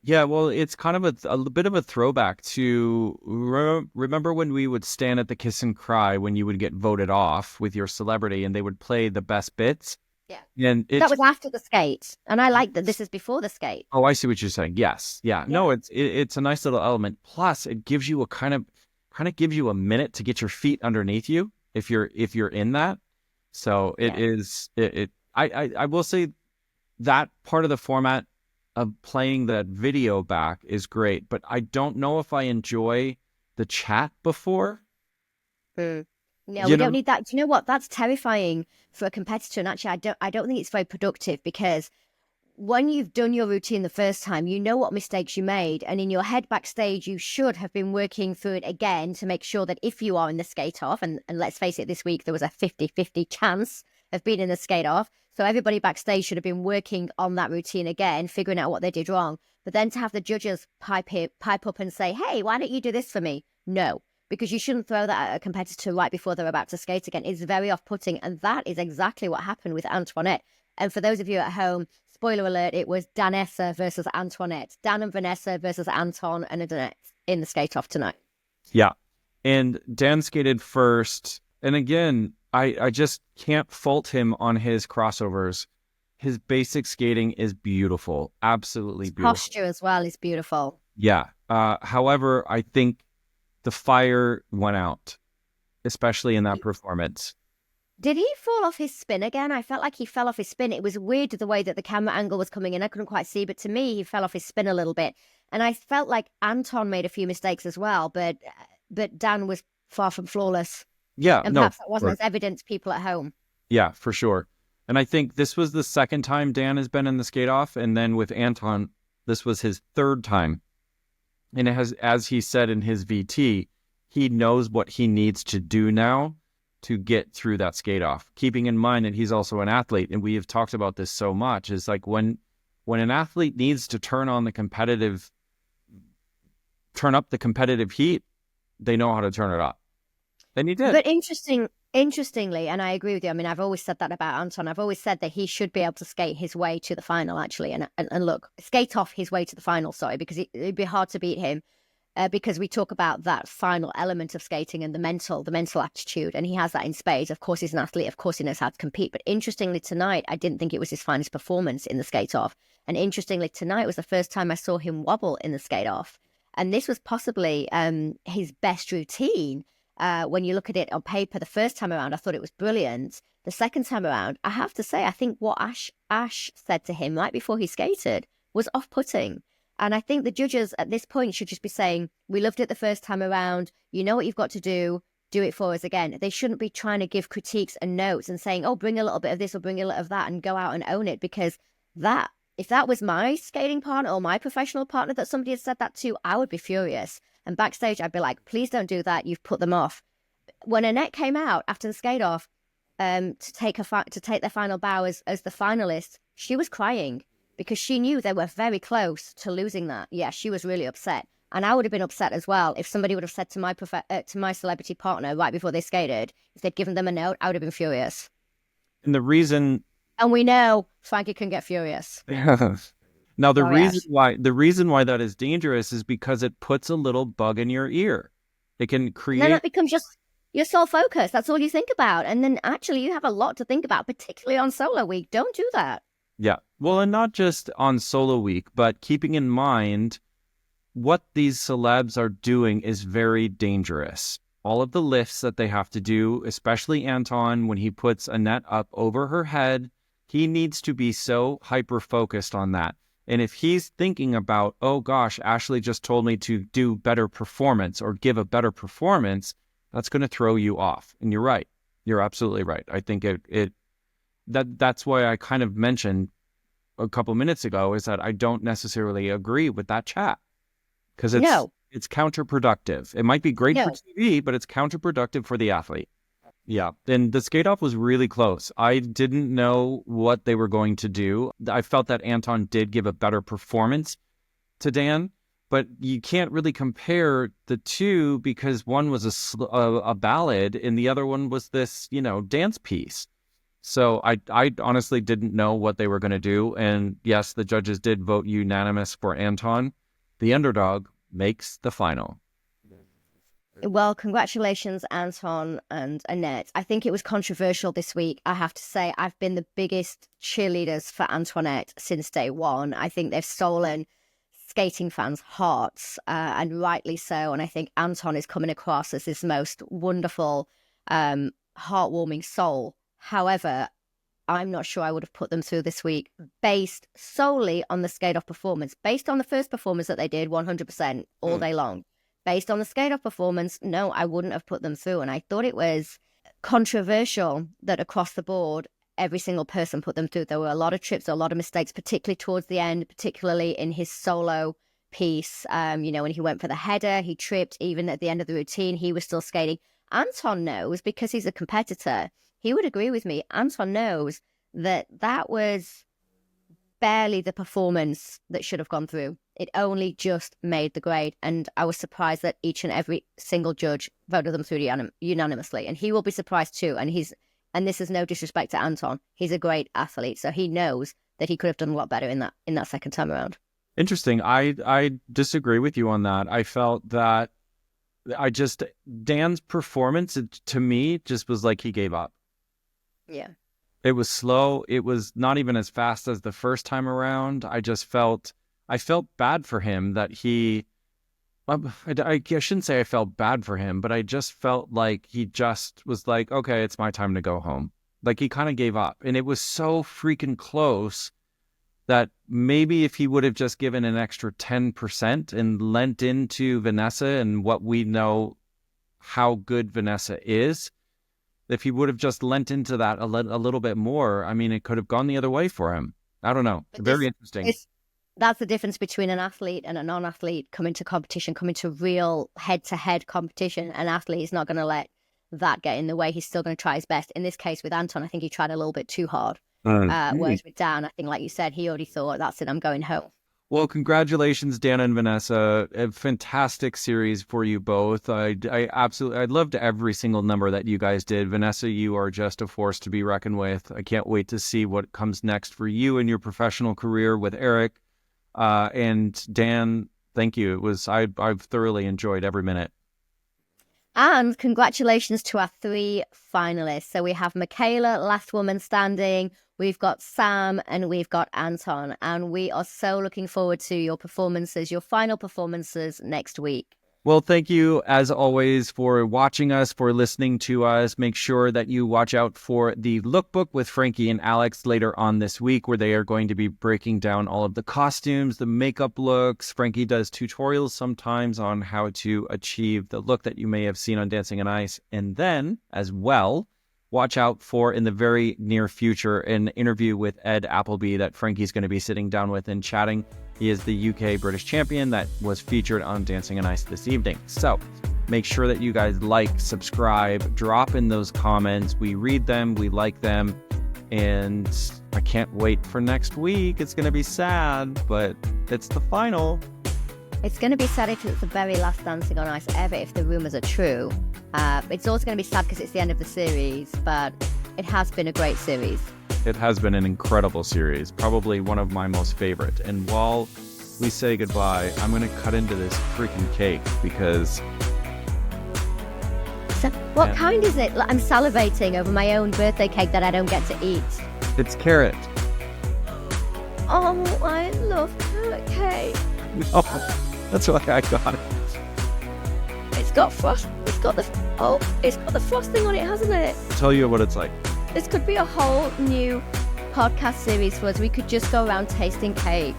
Yeah, well, it's kind of a bit of a throwback to remember when we would stand at the kiss and cry when you would get voted off with your celebrity and they would play the best bits. Yeah. And that was after the skate. And I like that this is before the skate. Oh, I see what you're saying. Yes. Yeah. No, it's a nice little element. Plus, it gives you a kind of gives you a minute to get your feet underneath you if you're in that. So it is. I will say that part of the format of playing that video back is great, but I don't know if I enjoy the chat before. No, we don't need that. Do you know what? That's terrifying for a competitor. And actually, I don't think it's very productive, because when you've done your routine the first time, you know what mistakes you made. And in your head backstage, you should have been working through it again to make sure that if you are in the skate off, and let's face it, this week there was a 50-50 chance of being in the skate off. So everybody backstage should have been working on that routine again, figuring out what they did wrong. But then to have the judges pipe up and say, hey, why don't you do this for me? No, because you shouldn't throw that at a competitor right before they're about to skate again. It's very off-putting. And that is exactly what happened with Antoinette. And for those of you at home, spoiler alert, it was Danessa versus Antoinette. Dan and Vanessa versus Anton and Annette in the skate off tonight. Yeah. And Dan skated first. And again, I just can't fault him on his crossovers. His basic skating is beautiful. Absolutely beautiful. Posture as well is beautiful. Yeah. However, I think the fire went out, especially in that performance. Did he fall off his spin again? I felt like he fell off his spin. It was weird the way that the camera angle was coming in. I couldn't quite see, but to me, he fell off his spin a little bit. And I felt like Anton made a few mistakes as well, but Dan was far from flawless. Yeah, and perhaps that wasn't as evident to people at home. Yeah, for sure. And I think this was the second time Dan has been in the skate off, and then with Anton, this was his third time. And it has, as he said in his VT, he knows what he needs to do now to get through that skate off. Keeping in mind that he's also an athlete, and we have talked about this so much, is like when an athlete needs to turn up the competitive heat, they know how to turn it up. And he did. But interestingly, and I agree with you, I mean, I've always said that about Anton. I've always said that he should be able to skate his way to the final, actually. And look, skate off his way to the final, sorry, because it'd be hard to beat him. Because we talk about that final element of skating and the mental attitude, and he has that in spades. Of course, he's an athlete. Of course, he knows how to compete. But interestingly, tonight, I didn't think it was his finest performance in the skate off. And interestingly, tonight was the first time I saw him wobble in the skate off. And this was possibly his best routine. When you look at it on paper, the first time around, I thought it was brilliant. The second time around, I have to say, I think what Ash said to him right before he skated was off-putting. And I think the judges at this point should just be saying, we loved it the first time around. You know what you've got to do it for us again. They shouldn't be trying to give critiques and notes and saying, oh, bring a little bit of this or bring a little of that and go out and own it. Because if that was my skating partner or my professional partner that somebody had said that to, I would be furious. And backstage, I'd be like, please don't do that. You've put them off. When Annette came out after the skate off to take their final bow as the finalist, she was crying because she knew they were very close to losing that. Yeah, she was really upset. And I would have been upset as well if somebody would have said to my celebrity partner right before they skated, if they'd given them a note, I would have been furious. And the reason... And we know Frankie can get furious. Now, the reason why that is dangerous is because it puts a little bug in your ear. It can create... And then it becomes just your sole focus. That's all you think about. And then actually you have a lot to think about, particularly on solo week. Don't do that. Yeah. Well, and not just on solo week, but keeping in mind what these celebs are doing is very dangerous. All of the lifts that they have to do, especially Anton, when he puts Annette up over her head, he needs to be so hyper-focused on that. And if he's thinking about, oh gosh, Ashley just told me to do better performance or give a better performance, that's going to throw you off. And you're right. You're absolutely right. I think that's why I kind of mentioned a couple minutes ago is that I don't necessarily agree with that chat. Because It's counterproductive. It might be great for No. TV, but it's counterproductive for the athlete. Yeah. And the skate off was really close. I didn't know what they were going to do. I felt that Anton did give a better performance to Dan, but you can't really compare the two because one was a ballad and the other one was this, dance piece. So I honestly didn't know what they were going to do. And yes, the judges did vote unanimous for Anton. The underdog makes the final. Well, congratulations, Anton and Annette. I think it was controversial this week. I have to say, I've been the biggest cheerleaders for Antoinette since day one. I think they've stolen skating fans' hearts, and rightly so. And I think Anton is coming across as this most wonderful, heartwarming soul. However, I'm not sure I would have put them through this week based solely on the skate-off performance. Based on the first performance that they did, 100% all day long. Based on the skate-off performance, no, I wouldn't have put them through. And I thought it was controversial that across the board, every single person put them through. There were a lot of trips, a lot of mistakes, particularly towards the end, particularly in his solo piece. When he went for the header, he tripped. Even at the end of the routine, he was still skating. Anton knows, because he's a competitor, he would agree with me. Anton knows that was barely the performance that should have gone through. It only just made the grade. And I was surprised that each and every single judge voted them through unanimously. And he will be surprised too. And this is no disrespect to Anton. He's a great athlete. So he knows that he could have done a lot better in that second time around. Interesting. I disagree with you on that. I felt that Dan's performance, to me, just was like he gave up. Yeah. It was slow. It was not even as fast as the first time around. I felt bad for him that I shouldn't say I felt bad for him, but I just felt like he just was like, okay, it's my time to go home. Like he kind of gave up. And it was so freaking close that maybe if he would have just given an extra 10% and lent into Vanessa and what we know how good Vanessa is, if he would have just lent into that a little bit more, I mean, it could have gone the other way for him. I don't know. Very interesting. That's the difference between an athlete and a non-athlete coming to competition, coming to real head-to-head competition. An athlete is not going to let that get in the way. He's still going to try his best. In this case with Anton, I think he tried a little bit too hard. Whereas with Dan, I think, like you said, he already thought, that's it, I'm going home. Well, congratulations, Dan and Vanessa. A fantastic series for you both. I loved every single number that you guys did. Vanessa, you are just a force to be reckoned with. I can't wait to see what comes next for you in your professional career with Eric. And Dan, thank you. I've thoroughly enjoyed every minute. And congratulations to our 3 finalists. So we have Michaela, last woman standing. We've got Sam and we've got Anton. And we are so looking forward to your performances, your final performances next week. Well, thank you, as always, for watching us, for listening to us. Make sure that you watch out for the lookbook with Frankie and Alex later on this week, where they are going to be breaking down all of the costumes, the makeup looks. Frankie does tutorials sometimes on how to achieve the look that you may have seen on Dancing on Ice. And then, as well, watch out for, in the very near future, an interview with Ed Appleby that Frankie's going to be sitting down with and chatting. He is the UK British champion that was featured on Dancing on Ice this evening. So make sure that you guys like, subscribe, drop in those comments. We read them, we like them, and I can't wait for next week. It's going to be sad, but it's the final. It's going to be sad if it's the very last Dancing on Ice ever, if the rumours are true. It's also going to be sad because it's the end of the series, but it has been a great series. It has been an incredible series, probably one of my most favorite. And while we say goodbye, I'm going to cut into this freaking cake because... So, what kind is it? I'm salivating over my own birthday cake that I don't get to eat. It's carrot. Oh, I love carrot cake. Oh, that's why I got it. It's got frost. It's got the frosting on it, hasn't it? I'll tell you what it's like. This could be a whole new podcast series for us. We could just go around tasting cakes.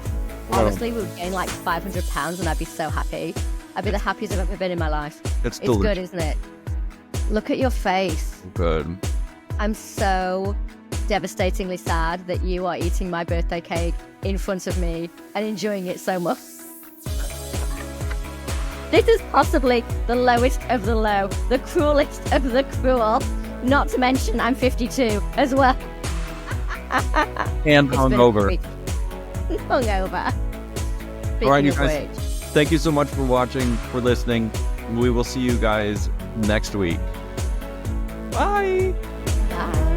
Honestly, we would gain like 500 pounds and I'd be so happy. I'd be the happiest I've ever been in my life. It's good, isn't it? Look at your face. Good. I'm so devastatingly sad that you are eating my birthday cake in front of me and enjoying it so much. This is possibly the lowest of the low, the cruelest of the cruel. Not to mention I'm 52 as well. And hungover. Hungover. All right, you Speaking guys. of which. Thank you so much for watching, for listening. We will see you guys next week. Bye. Bye.